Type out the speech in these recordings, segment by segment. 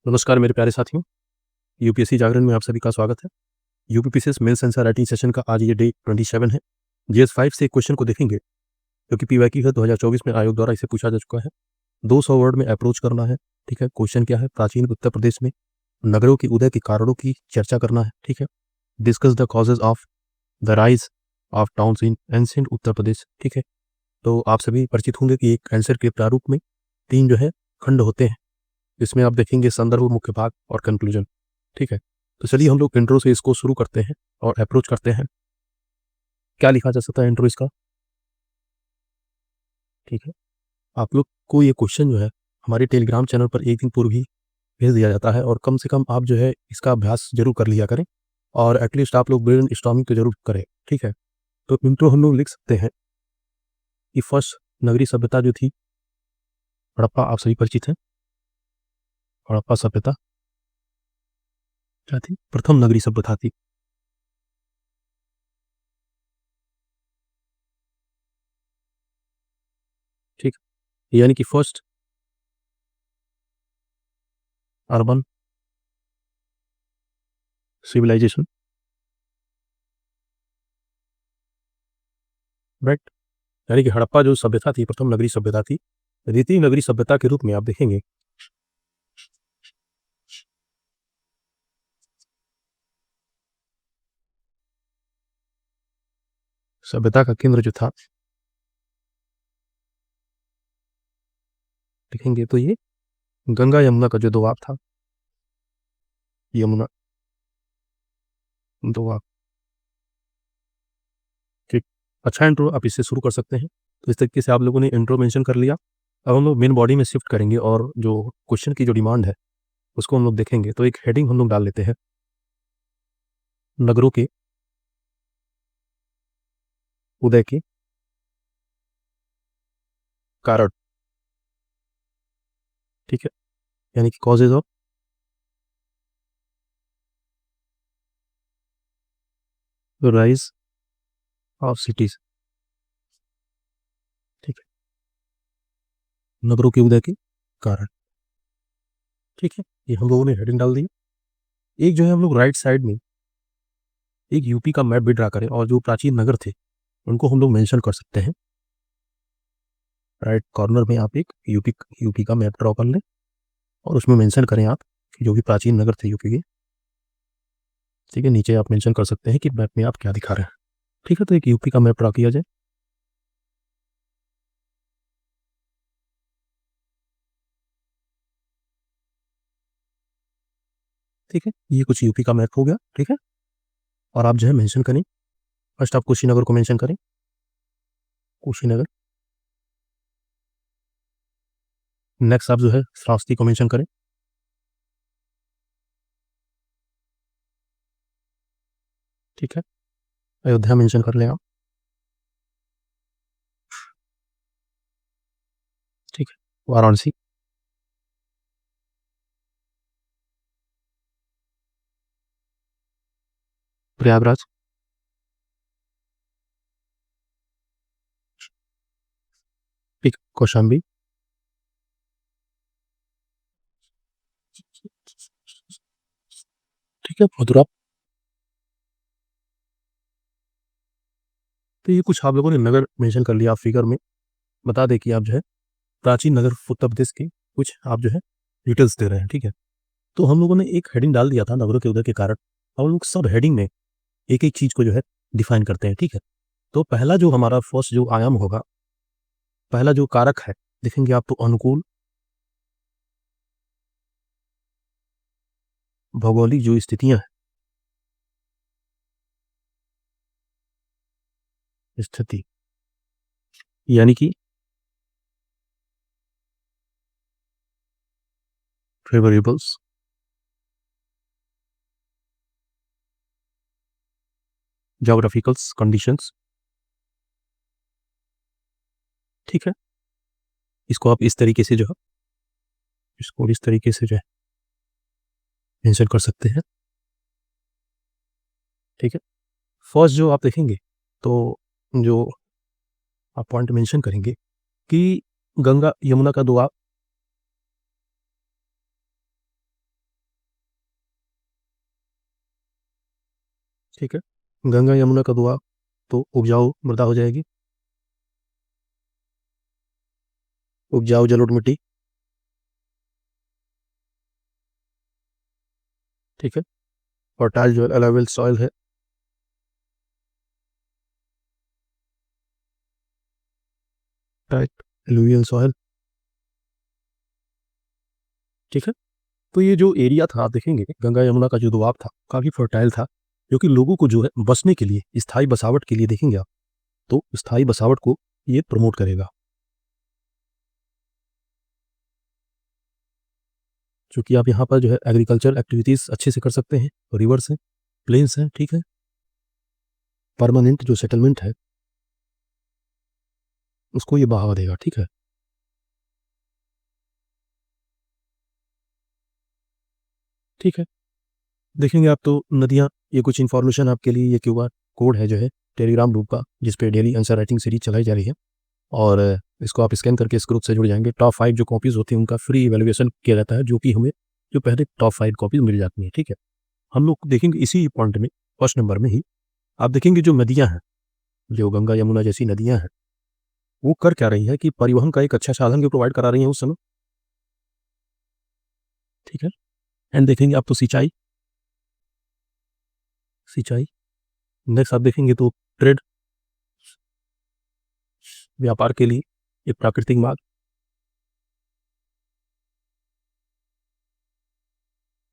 नमस्कार मेरे प्यारे साथियों, यूपीएससी जागरण में आप सभी का स्वागत है। UPPCS mains answer writing session का आज ये डे 27 है। जीएस 5 से एक क्वेश्चन को देखेंगे जो कि पीवाईक्यू है, 2024 में आयोग द्वारा इसे पूछा जा चुका है। 200 वर्ड में अप्रोच करना है, ठीक है। क्वेश्चन क्या है? प्राचीन उत्तर प्रदेश में नगरों के उदय के कारणों की चर्चा करना है, ठीक है। Discuss the causes of the rise of towns in ancient Uttar Pradesh, ठीक है। तो आप सभी परिचित होंगे कि एक आंसर के प्रारूप में 3 जो है खंड होते हैं। इसमें आप देखेंगे संदर्भ, मुख्य भाग और कंक्लूजन, ठीक है। तो चलिए हम लोग इंट्रो से इसको शुरू करते हैं और अप्रोच करते हैं। क्या लिखा जा सकता है इंट्रो इसका? ठीक है, आप लोग को ये क्वेश्चन जो है हमारे टेलीग्राम चैनल पर एक दिन पूर्व ही भेज दिया जाता है और कम से कम आप जो है इसका अभ्यास जरूर कर लिया करें और एटलीस्ट आप लोग ब्रेन स्टॉर्मिंग तो जरूर करें, ठीक है। तो इंट्रो हम लोग लिख सकते हैं कि फर्स्ट नगरी सभ्यता जो थी हड़प्पा, आप सभी परिचित हैं। हड़प्पा सभ्यता क्या थी? प्रथम नगरी सभ्यता थी। ठीक, यानी कि फर्स्ट अर्बन सिविलाइजेशन, राइट। यानी कि हड़प्पा जो सभ्यता थी, प्रथम नगरी सभ्यता थी। द्वितीय नगरी सभ्यता के रूप में आप देखेंगे सभ्यता का केंद्र जो था, देखेंगे तो ये गंगा यमुना का जो दोआब था, यमुना दोआब, ठीक। अच्छा इंट्रो, आप इससे शुरू कर सकते हैं। तो इस तरीके से आप लोगों ने इंट्रो मेंशन कर लिया। अब हम लोग मेन बॉडी में शिफ्ट करेंगे और जो क्वेश्चन की जो डिमांड है उसको हम लोग देखेंगे। तो एक हेडिंग हम लोग डाल लेते हैं, नगरों के उदय के कारण, ठीक है। यानी कि causes of rise of cities, ठीक है। नगरों के उदय के कारण, ठीक है। ये हम लोगों ने हेडिंग डाल दी। एक जो है हम लोग राइट साइड में एक यूपी का मैप भी ड्रा करें और जो प्राचीन नगर थे उनको हम लोग मेंशन कर सकते हैं। राइट कॉर्नर में आप एक यूपी यूपी का मैप ड्रॉ कर लें और उसमें मेंशन करें आप कि जो भी प्राचीन नगर थे यूपी के, ठीक है। नीचे आप मेंशन कर सकते हैं कि मैप में आप क्या दिखा रहे हैं, ठीक है। तो एक यूपी का मैप ड्रॉ किया जाए, ठीक है। ये कुछ यूपी का मैप हो गया, ठीक है। और आप जो है मेंशन करें, फर्स्ट आप कुशीनगर को मेंशन करें, कुशीनगर। नेक्स्ट आप जो है श्रावस्ती को मेंशन करें, ठीक है। अयोध्या मेंशन कर लें आप, ठीक है। वाराणसी, प्रयागराज, ठीक, कौशाम्बी, ठीक है। मथुरा। तो ये कुछ आप लोगों ने नगर मेंशन कर लिया। आप फिगर में बता दें कि आप जो है प्राचीन नगर उत्तर प्रदेश के कुछ आप जो है डिटेल्स दे रहे हैं, ठीक है। तो हम लोगों ने एक हेडिंग डाल दिया था नगरों के उदय के कारण। हम लोग सब हेडिंग में एक एक चीज को जो है डिफाइन करते हैं, ठीक है। तो पहला जो हमारा फर्स्ट जो आयाम होगा, पहला जो कारक है, देखेंगे आप तो अनुकूल भौगोलिक जो स्थितियां हैं, स्थिति, यानी कि फेवरेबल्स, जोग्राफिकल्स कंडीशंस, ठीक है। इसको आप इस तरीके से जो है, इसको इस तरीके से जो है मेंशन कर सकते हैं, ठीक है। फर्स्ट जो आप देखेंगे तो जो आप पॉइंट मेंशन करेंगे कि गंगा यमुना का दोआब, ठीक है। गंगा यमुना का दुआ तो उपजाऊ मृदा हो जाएगी, उपजाऊ जलोढ़ मिट्टी। ठीक है। फर्टाइल जो अलाइवल सॉइल है, टाइट एलुवियल सॉइल। ठीक है। तो ये जो एरिया था आप देखेंगे गंगा यमुना का जो दुआब था काफ़ी फर्टाइल था, जो कि लोगों को जो है बसने के लिए स्थायी बसावट के लिए देखेंगे आप, तो स्थायी बसावट को ये प्रमोट करेगा, क्योंकि आप यहाँ पर जो है एग्रीकल्चर एक्टिविटीज़ अच्छे से कर सकते हैं, रिवर्स हैं, प्लेन्स हैं। ठीक है। परमानेंट जो सेटलमेंट है उसको ये बढ़ावा देगा। ठीक है। ठीक है। देखेंगे आप तो नदियाँ, ये कुछ इन्फॉर्मेशन आपके लिए, ये क्यूआर कोड है जो है टेलीग्राम ग्रुप का, जिस पे डेली आंसर राइटिंग सीरीज चलाई जा रही है, और इसको आप स्कैन करके इस ग्रुप से जुड़ जाएंगे। टॉप 5 जो कॉपीज़ होती हैं उनका फ्री इवैल्यूएशन किया जाता है, जो कि हमें जो पहले टॉप 5 कॉपीज़ मिल जाती हैं। ठीक है। हम लोग देखेंगे इसी पॉइंट में, फर्स्ट नंबर में ही आप देखेंगे जो नदियाँ हैं, जो गंगा यमुना जैसी नदियाँ हैं, वो कर क्या रही है कि परिवहन का एक अच्छा साधन भी प्रोवाइड करा रही हैं उस समय। ठीक है। एंड देखेंगे आप तो सिंचाई, सिंचाई। नेक्स्ट आप देखेंगे तो ट्रेड, व्यापार के लिए एक प्राकृतिक मार्ग।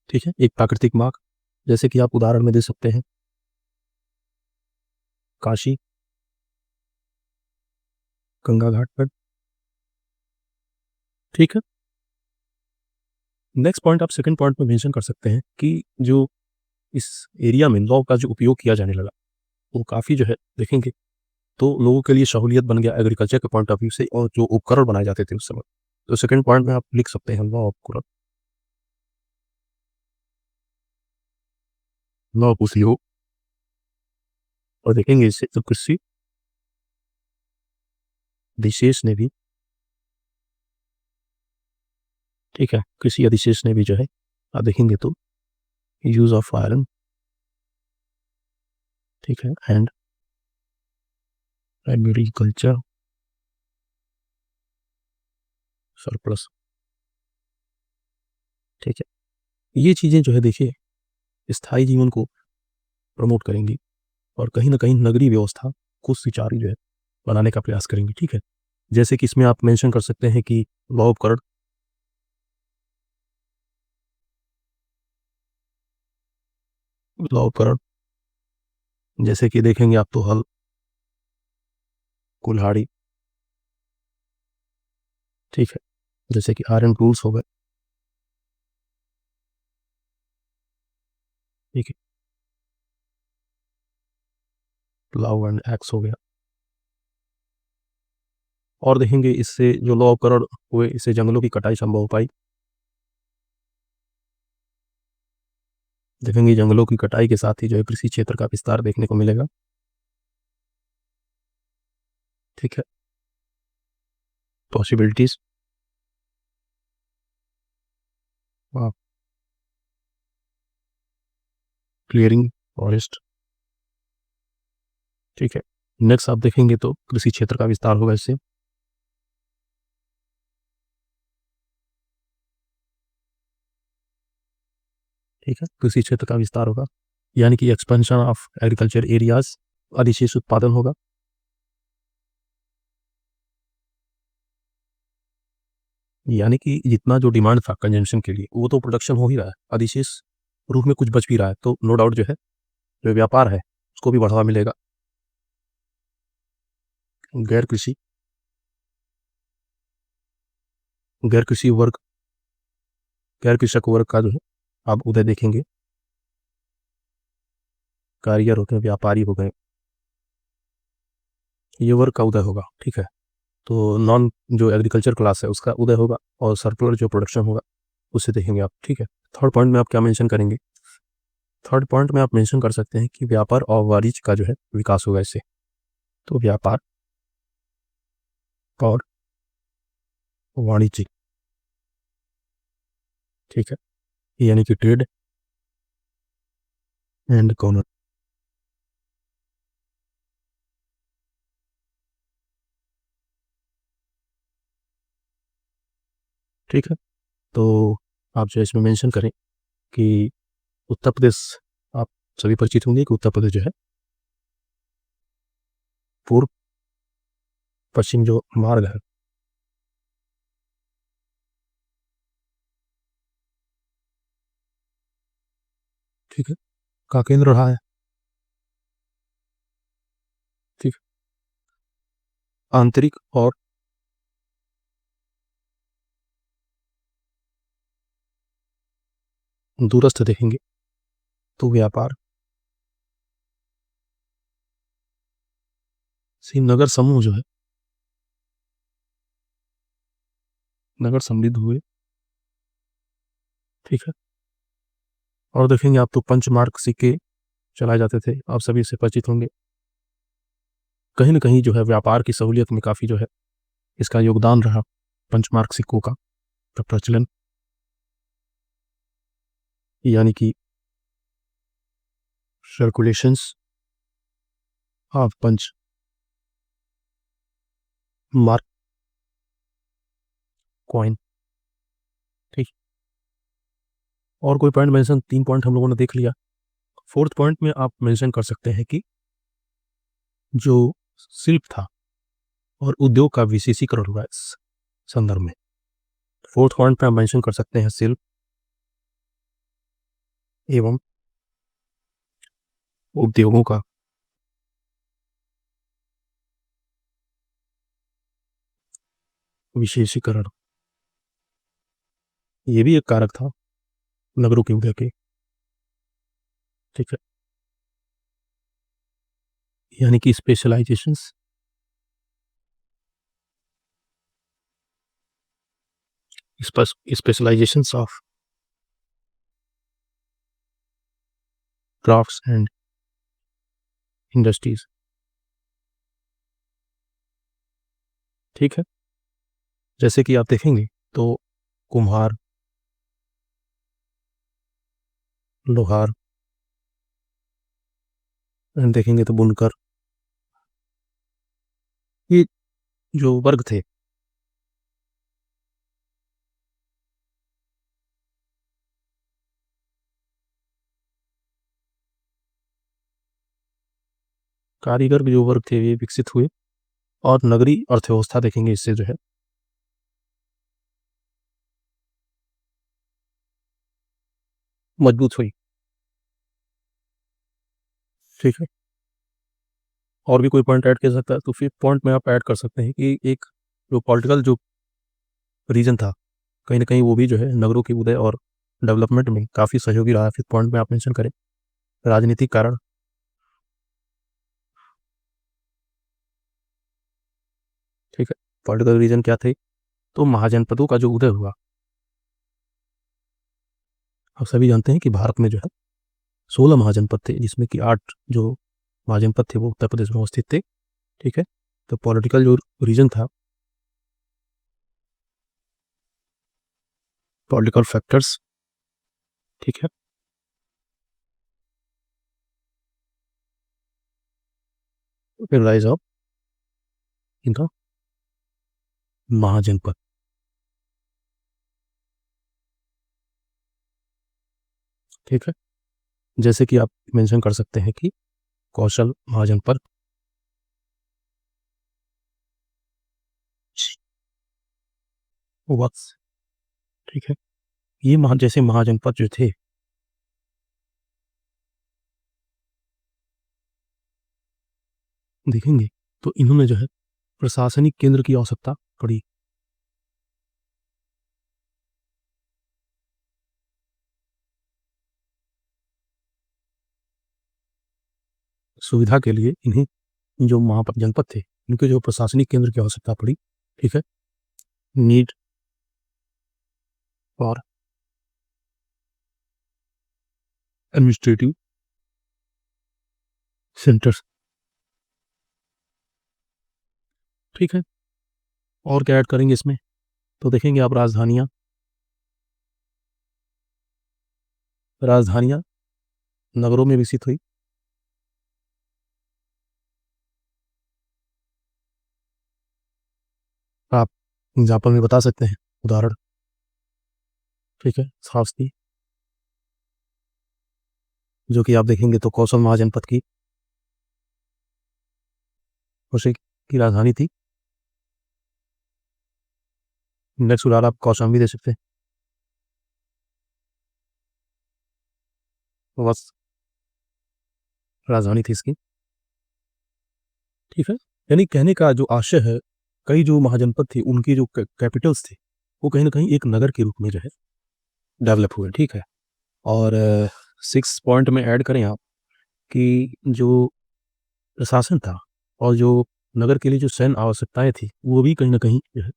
ठीक है। एक प्राकृतिक मार्ग, जैसे कि आप उदाहरण में दे सकते हैं काशी, गंगा घाट पर। ठीक है। नेक्स्ट पॉइंट आप सेकंड पॉइंट में मेंशन कर सकते हैं कि जो इस एरिया में लॉ का जो उपयोग किया जाने लगा वो काफ़ी जो है देखेंगे तो लोगों के लिए सहूलियत बन गया एग्रीकल्चर के पॉइंट ऑफ व्यू से, और जो उपकरण बनाए जाते थे उस समय, तो सेकंड पॉइंट में आप लिख सकते हैं लॉ ऑफ उपकरण, लॉ ऑफ उपयोग। और देखेंगे इससे तो कृषि अधिशेष ने भी, ठीक है, कृषि अधिशेष ने भी जो है आप देखेंगे तो यूज ऑफ आयरन, ठीक है, एंड एग्रीकल्चर सरप्लस। ठीक है। ये चीज़ें जो है देखिए स्थायी जीवन को प्रमोट करेंगी, और कहीं ना कहीं नगरीय व्यवस्था को सुचारू जो है बनाने का प्रयास करेंगे। ठीक है। जैसे कि इसमें आप मेंशन कर सकते हैं कि लॉ उपकरण, लॉ उपकरण जैसे कि देखेंगे आप तो हल, कुल्हाड़ी। ठीक है। जैसे कि आयरन टूल्स हो गए। ठीक है। प्लाव एंड एक्स हो गया। और देखेंगे इससे जो लॉ उपकरण हुए इससे जंगलों की कटाई संभव हो पाई। देखेंगे जंगलों की कटाई के साथ ही जो है कृषि क्षेत्र का विस्तार देखने को मिलेगा। ठीक है। Possibilities, clearing forest. ठीक है। नेक्स्ट आप देखेंगे तो कृषि क्षेत्र का विस्तार होगा इससे। ठीक है। कृषि क्षेत्र का विस्तार होगा, यानी कि एक्सपेंशन ऑफ एग्रीकल्चर एरियाज, अधिशेष उत्पादन होगा। यानी कि जितना जो डिमांड था कंजम्पशन के लिए वो तो प्रोडक्शन हो ही रहा है, अधिशेष रूप में कुछ बच भी रहा है, तो नो डाउट जो है जो व्यापार है उसको भी बढ़ावा मिलेगा। गैर कृषि, गैर कृषि वर्ग, गैर कृषक वर्ग का जो है आप उदय देखेंगे, कारीगर हो गए, व्यापारी हो गए, ये वर्ग का उदय होगा। ठीक है। तो नॉन जो एग्रीकल्चर क्लास है उसका उदय होगा, और सर्कुलर जो प्रोडक्शन होगा उसे देखेंगे आप। ठीक है। थर्ड पॉइंट में आप क्या मेंशन करेंगे? थर्ड पॉइंट में आप मेंशन कर सकते हैं कि व्यापार और वाणिज्य का जो है विकास होगा इससे। तो व्यापार और वाणिज्य, ठीक है, यानी कि ट्रेड एंड कॉमर्स। ठीक है। तो आप जो है इसमें मेंशन करें कि उत्तर प्रदेश, आप सभी परिचित होंगे कि उत्तर प्रदेश जो है पूर्व पश्चिम जो मार्ग है, ठीक है, का केंद्र रहा है। ठीक है। आंतरिक और दूरस्थ देखेंगे तो व्यापार से नगर समूह जो है नगर समृद्ध हुए। ठीक है। और देखेंगे आप तो पंचमार्क सिक्के चलाए जाते थे, आप सभी इससे परिचित होंगे। कहीं ना कहीं जो है व्यापार की सहूलियत में काफ़ी जो है इसका योगदान रहा, पंचमार्क सिक्कों का प्रचलन, यानी कि circulations of punch mark coin. ठीक। और कोई पॉइंट मेंशन, 3 पॉइंट हम लोगों ने देख लिया। फोर्थ पॉइंट में आप मेंशन कर सकते हैं कि जो शिल्प था और उद्योग का विशेषीकरण हुआ इस संदर्भ में। फोर्थ पॉइंट पे आप मेंशन कर सकते हैं शिल्प एवं उद्योगों का विशेषीकरण, ये भी एक कारक था नगरों के उदय के। ठीक है। यानी कि specialisations, specialisations of crafts and industries. ठीक है। जैसे कि आप देखेंगे तो कुम्हार, लोहार, एंड देखेंगे तो बुनकर, ये जो वर्ग थे कारीगर, जो वर्ग थे ये विकसित हुए और नगरीय अर्थव्यवस्था देखेंगे इससे जो है मजबूत हुई। ठीक है। और भी कोई पॉइंट ऐड कर सकता है तो फिफ्थ पॉइंट में आप ऐड कर सकते हैं कि एक जो पॉलिटिकल जो रीजन था, कहीं ना कहीं वो भी जो है नगरों के उदय और डेवलपमेंट में काफ़ी सहयोगी रहा। फिफ्थ पॉइंट में आप मेंशन करें राजनीतिक कारण। ठीक है। पॉलिटिकल रीजन क्या थे, तो महाजनपदों का जो उदय हुआ, आप सभी जानते हैं कि भारत में जो है 16 महाजनपद थे, जिसमें कि 8 जो महाजनपद थे वो उत्तर प्रदेश में अवस्थित थे। ठीक है। तो पॉलिटिकल जो रीजन था, पॉलिटिकल फैक्टर्स, ठीक है, फिर राइज ऑफ इनका महाजनपद। ठीक है। जैसे कि आप मेंशन कर सकते हैं कि कौशल महाजनपद, वत्स। ठीक है। ये जैसे महाजनपद जो थे, देखेंगे तो इन्होंने जो है प्रशासनिक केंद्र की आवश्यकता पड़ी, सुविधा के लिए इन्हें जो महाजनपद थे इनके जो प्रशासनिक केंद्र की आवश्यकता पड़ी। ठीक है। Need for administrative centres. ठीक है। और क्या ऐड करेंगे इसमें, तो देखेंगे आप राजधानियाँ नगरों में विकसित हुई। आप एग्जाम्पल में बता सकते हैं, उदाहरण। ठीक है, श्रावस्ती, जो कि आप देखेंगे तो कौशल महाजनपद की उसी की राजधानी थी। नेक्स्ट उदाहरण आप कौशाम्बी दे सकते हैं, वो बस राजधानी थी इसकी। ठीक है, यानी कहने का जो आशय है, कई जो महाजनपद थी उनकी जो कैपिटल्स थी वो कहीं ना कहीं एक नगर के रूप में जो है डेवलप हुए। ठीक है, और 6 पॉइंट में ऐड करें आप कि जो प्रशासन था और जो नगर के लिए जो सैन्य आवश्यकताएं थी वो भी कहीं ना कहीं जो है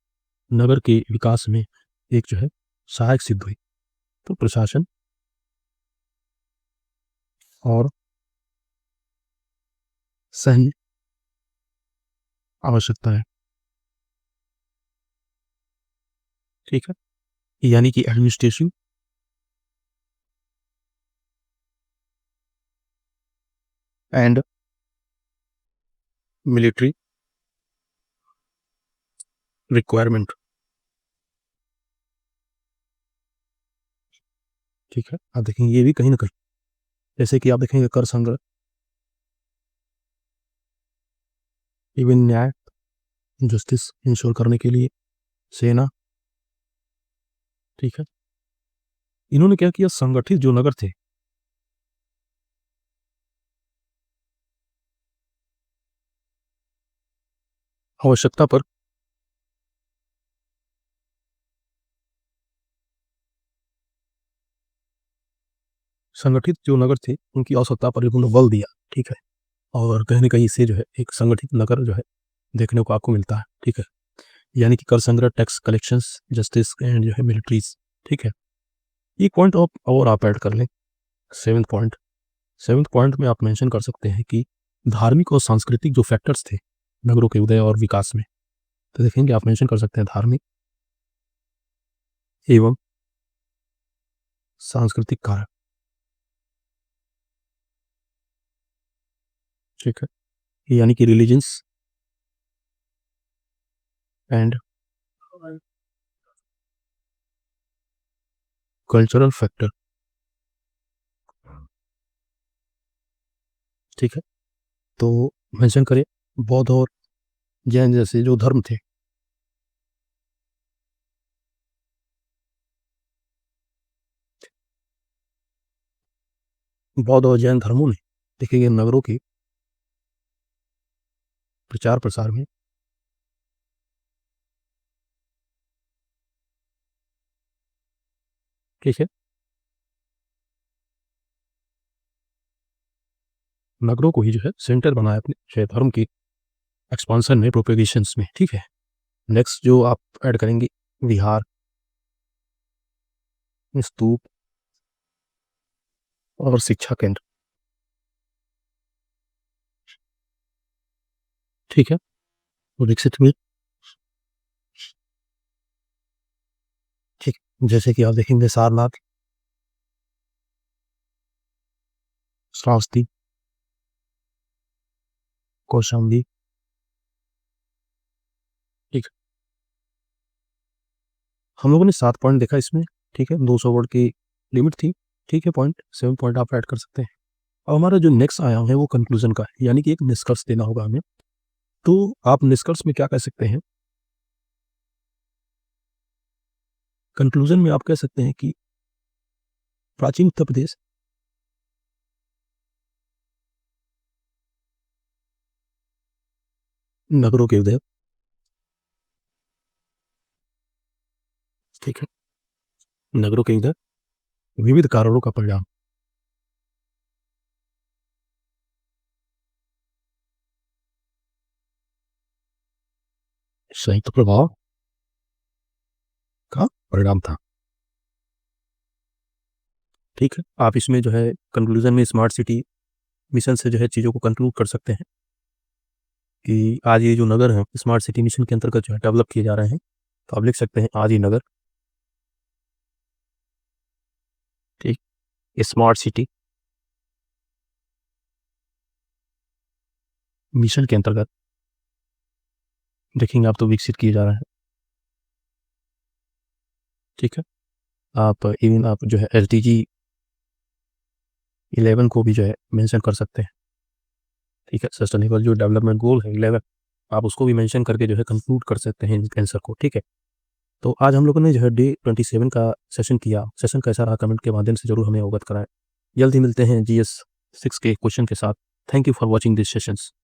नगर के विकास में एक जो है सहायक सिद्ध हुई। तो प्रशासन और सैन्य आवश्यकताएं, ठीक है, यानी कि एडमिनिस्ट्रेटिव एंड मिलिट्री रिक्वायरमेंट। ठीक है, आप देखेंगे ये भी कहीं ना कहीं, जैसे कि आप देखेंगे कर संग्रह, इवन न्याय जस्टिस इंश्योर करने के लिए सेना। ठीक है, इन्होंने क्या किया, संगठित जो नगर थे आवश्यकता पर संगठित जो नगर थे उनकी आवश्यकता पर इन्होंने बल दिया। ठीक है, और कहीं ना कहीं से जो है एक संगठित नगर जो है देखने को आपको मिलता है। ठीक है, यानी कि कर संग्रह, टैक्स कलेक्शंस, जस्टिस एंड जो है मिलिट्रीज। ठीक है, एक पॉइंट आप और आप ऐड कर लें, 7th पॉइंट। 7th पॉइंट में आप मेंशन कर सकते हैं कि धार्मिक और सांस्कृतिक जो फैक्टर्स थे नगरों के उदय और विकास में, तो देखेंगे आप मेंशन कर सकते हैं धार्मिक एवं सांस्कृतिक कारक। ठीक है, यानी कि रिलीजन्स एंड कल्चरल फैक्टर। ठीक है, तो मेंशन करें बौद्ध और जैन जैसे जो धर्म थे, बौद्ध और जैन धर्मों ने देखेंगे नगरों के प्रचार प्रसार में ठीक है नगरों को ही जो है सेंटर बनाया अपने शहर धर्म की एक्सपांसन में, प्रोपेगेशंस में। ठीक है, नेक्स्ट जो आप ऐड करेंगे विहार, स्तूप और शिक्षा केंद्र। ठीक है, वो विकसित हुए। ठीक, जैसे कि आप देखेंगे सारनाथ, श्रावस्ती, कौशाम्बी। ठीक, हम लोगों ने 7 पॉइंट देखा इसमें। ठीक है, 200 वर्ड की लिमिट थी। ठीक है, पॉइंट 7 पॉइंट आप ऐड कर सकते हैं। अब हमारा जो नेक्स्ट आया है वो कंक्लूजन का है, यानी कि एक निष्कर्ष देना होगा हमें। तो आप निष्कर्ष में क्या कह सकते हैं, कंक्लूजन में आप कह सकते हैं कि प्राचीन उत्तर प्रदेश नगरों के उदय, ठीक है, नगरों के उदय विविध कारणों का परिणाम, संयुक्त प्रभाव का परिणाम था। ठीक है, आप इसमें जो है कंक्लूजन में स्मार्ट सिटी मिशन से जो है चीज़ों को कंक्लूड कर सकते हैं कि आज ये जो नगर है स्मार्ट सिटी मिशन के अंतर्गत जो है डेवलप किए जा रहे हैं। तो आप लिख सकते हैं आज ये नगर, ठीक, स्मार्ट सिटी मिशन के अंतर्गत देखेंगे आप तो विकसित किए जा रहे हैं। ठीक है, आप इवन आप जो है SDG 11 को भी जो है मेंशन कर सकते हैं, ठीक है। सस्टेनेबल जो डेवलपमेंट गोल है 11, आप उसको भी मेंशन करके जो है कंक्लूड कर सकते हैं आंसर को, ठीक है। तो आज हम लोगों ने जो है डे 27 का सेशन किया। सेशन कैसा रहा कमेंट के माध्यम से ज़रूर हमें अवगत कराएं। जल्द ही मिलते हैं GS 6 के क्वेश्चन के साथ। Thank you for watching this sessions.